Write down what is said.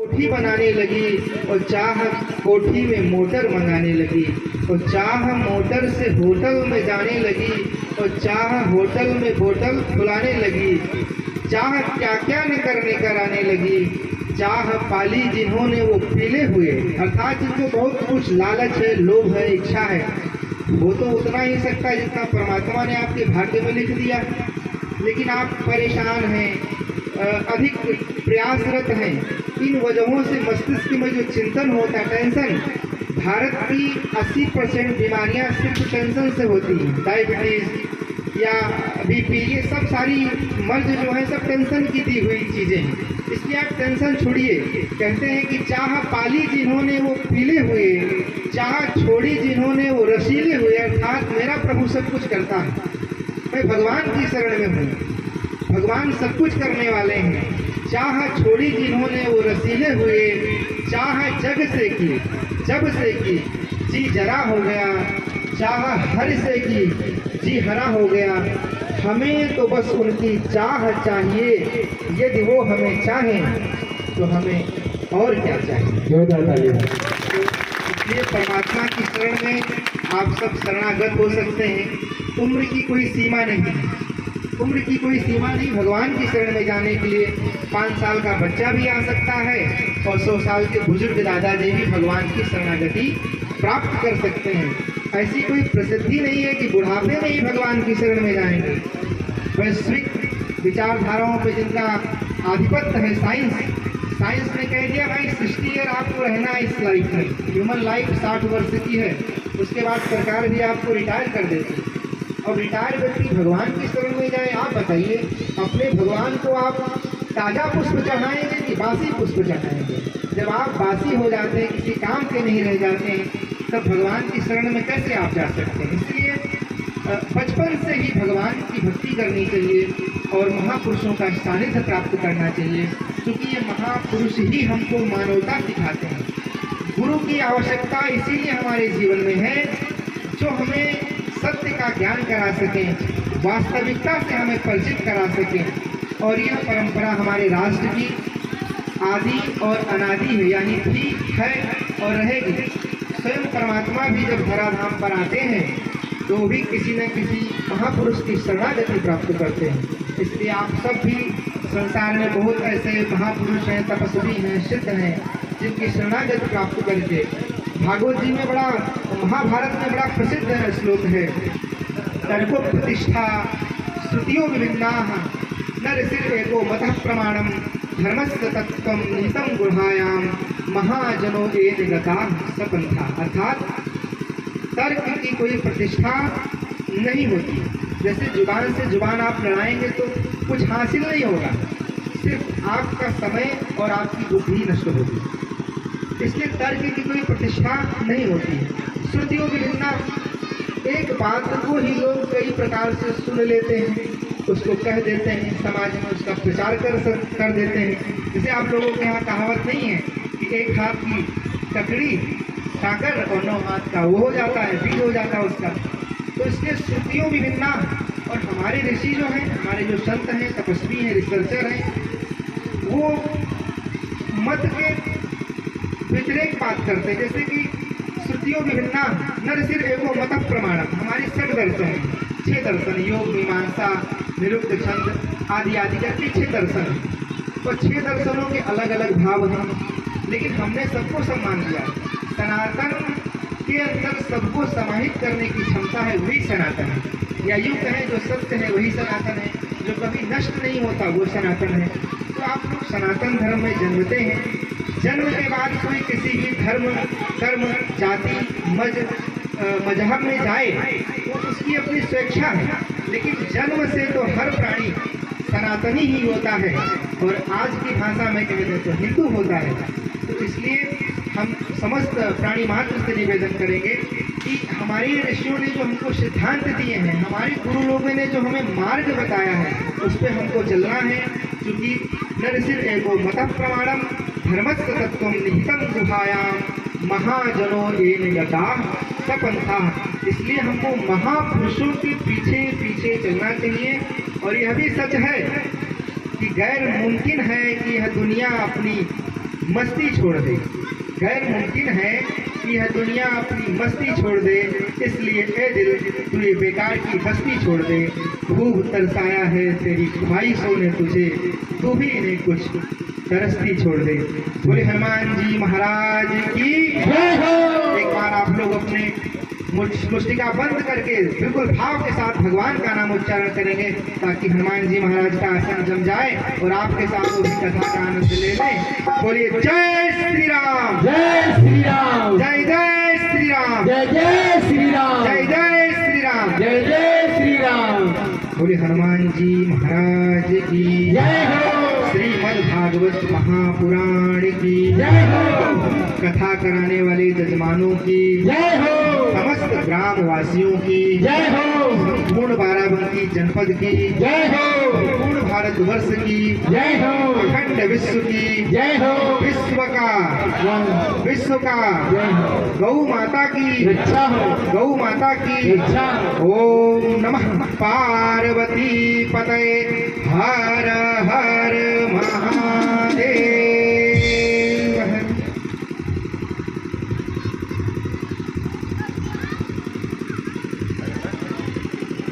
कोठी बनाने लगी और चाह कोठी में मोटर मंगाने लगी और चाह मोटर से होटल में जाने लगी और चाह होटल में बोतल खुलाने लगी। चाह क्या क्या न करने कराने लगी। चाह पाली जिन्होंने वो पीले हुए, अर्थात जिनको बहुत कुछ लालच है, लोभ है, इच्छा है, वो तो उतना ही सकता है जितना परमात्मा ने आपके भाग्य में लिख दिया। लेकिन आप परेशान हैं, अधिक प्रयासरत हैं। इन वजहों से मस्तिष्क में जो चिंतन होता है, टेंशन, भारत की 80% बीमारियां सिर्फ टेंशन से होती हैं। डायबिटीज़ या बीपी, ये सब सारी मर्ज जो है सब टेंशन की दी हुई चीज़ें हैं। इसलिए आप टेंशन छोड़िए। कहते हैं कि चाह पाली जिन्होंने वो पीले हुए, चाह छोड़ी जिन्होंने वो रसीले हुए, अर्थात मेरा प्रभु सब कुछ करता है, मैं भगवान की शरण में हूँ, भगवान सब कुछ करने वाले हैं। चाह छोड़ी जिन्होंने वो रसीले हुए, चाह जग से की, जब से की जी जरा हो गया, चाह हर से की जी हरा हो गया। हमें तो बस उनकी चाह चाहिए, यदि वो हमें चाहें तो हमें और क्या चाहिए। इसलिए परमात्मा की शरण में आप सब शरणागत हो सकते हैं। उम्र की कोई सीमा नहीं है, उम्र की कोई सीमा नहीं। भगवान की शरण में जाने के लिए 5 साल का बच्चा भी आ सकता है और 100 साल के बुजुर्ग दादाजी भी भगवान की शरणागति प्राप्त कर सकते हैं। ऐसी कोई प्रसिद्धि नहीं है कि बुढ़ापे में ही भगवान की शरण में जाएंगे। वैश्विक विचारधाराओं पर जिनका आधिपत्य है, साइंस ने कह दिया भाई 60 ईयर आपको रहना है इस लाइफ में। ह्यूमन लाइफ 60 वर्ष की है, उसके बाद सरकार भी आपको रिटायर कर देती है। अब रिटायर व्यक्ति भगवान की शरण में जाए। आप बताइए, अपने भगवान को आप ताज़ा पुष्प चढ़ाएंगे कि बासी पुष्प चढ़ाएंगे? जब आप बासी हो जाते हैं, किसी काम के नहीं रह जाते हैं, तब भगवान की शरण में कैसे आप जा सकते हैं? इसलिए बचपन से ही भगवान की भक्ति करनी चाहिए और महापुरुषों का सानिध्य प्राप्त करना चाहिए, क्योंकि ये महापुरुष ही हमको मानवता सिखाते हैं। गुरु की आवश्यकता इसीलिए हमारे जीवन में है, जो हमें सत्य का ज्ञान करा सकें, वास्तविकता से हमें परिचित करा सकें। और यह परंपरा हमारे राष्ट्र की आदि और अनादि है, यानी थी, है और रहेगी। स्वयं परमात्मा भी जब धराधाम पर आते हैं तो भी किसी न किसी महापुरुष की शरणागति प्राप्त करते हैं। इसलिए आप सब भी, संसार में बहुत ऐसे महापुरुष हैं, तपस्वी हैं, सिद्ध हैं, जिनकी शरणागति प्राप्त करके, भागवत जी में बड़ा, महाभारत में बड़ा प्रसिद्ध श्लोक है, तर्को प्रतिष्ठा श्रुतियों विभिन्ना नर सिर एको मतः प्रमाणम धर्मस्य तत्त्वं निहितं गुहायाम महाजनो येन गता सपंथा। अर्थात तर्क की कोई प्रतिष्ठा नहीं होती। जैसे जुबान से जुबान आप लड़ाएंगे तो कुछ हासिल नहीं होगा, सिर्फ आपका समय और आपकी बुद्धि नष्ट होगी। इसलिए तर्क की कोई प्रतिष्ठा नहीं होती है। श्रुतियों की भिन्ना, एक बात को ही लोग कई प्रकार से सुन लेते हैं, उसको कह देते हैं, समाज में उसका प्रचार कर देते हैं। जैसे आप लोगों के यहाँ कहावत नहीं है कि एक हाथ की ककड़ी साकर और 9 हाथ का वो हो जाता है, बीज हो जाता है उसका। तो इसलिए श्रुतियों भी भिन्ना। और हमारे ऋषि जो हैं, हमारे जो संत हैं, तपस्वी हैं, रिसर्चर हैं, वो मत के व्यतिरेक बात करते हैं। जैसे कि श्रुतियों विभिन्ना नर सिर एको मतः प्रमाणम, हमारी 6 दर्शन हैं, 6 दर्शन, योग, मीमांसा, निरुक्त, छंद आदि आदि करके 6 दर्शन हैं। और 6 दर्शनों के अलग अलग भाव हैं, लेकिन हमने सबको सम्मान दिया। सनातन के अंदर सबको समाहित करने की क्षमता है, वही सनातन है। या यूँ कहें, जो सत्य है वही सनातन है, जो कभी नष्ट नहीं होता वो सनातन है। तो आप लोग सनातन धर्म में जन्मते हैं। जन्म के बाद कोई किसी भी धर्म, कर्म, जाति, मजहब में जाए तो उसकी अपनी स्वेच्छा है, लेकिन जन्म से तो हर प्राणी सनातनी ही होता है, और आज की भाषा में कह दें तो हिंदू होता है। तो इसलिए हम समस्त प्राणी मात्र से निवेदन करेंगे कि हमारे ऋषियों ने जो हमको सिद्धांत दिए हैं, हमारे गुरु लोगों ने जो हमें मार्ग बताया है, उस पर हमको चलना है। क्योंकि नरसिर एको मतः प्रमाणम धर्मस्य तत्त्वं निहितं गुहायाम महाजनो येन गता सपंथा। इसलिए हमको महापुरुषों के पीछे पीछे चलना चाहिए। और यह भी सच है कि गैर मुमकिन है कि यह दुनिया अपनी मस्ती छोड़ दे। गैर मुमकिन है कि यह दुनिया अपनी मस्ती छोड़ दे, इसलिए ए दिल तू ये बेकार की बस्ती छोड़ दे। खूब तरसाया है तेरी ख्वाहिशों ने तुझे, तू भी इन्हें कुछ तरसती छोड़ दे। बोले हनुमान जी महाराज की जय हो। एक बार आप लोग अपने मुष्टिका बंद करके बिल्कुल भाव के साथ भगवान का नाम उच्चारण करेंगे, ताकि हनुमान जी महाराज का आसन जम जाए और आपके साथ वो भी कथा का आनंद ले लें। बोलिए जय श्री राम, जय श्री राम, जय जय श्री राम, जय जय श्री राम, जय जय श्री राम, जय जय श्री राम। बोले हनुमान जी महाराज की जय हो। श्रीमद् भागवत महापुराण की जय हो। कथा कराने वाले जजमानों की जय हो। समस्त ग्रामवासियों की जय हो। संपूर्ण बाराबंकी जनपद की जय हो। संपूर्ण भारतवर्ष की जय हो। अखंड विश्व की जय हो। विश्व का जय हो। गौ माता की रक्षा हो। गौ माता की रक्षा हो। ओम नमः पार्वती पतये हर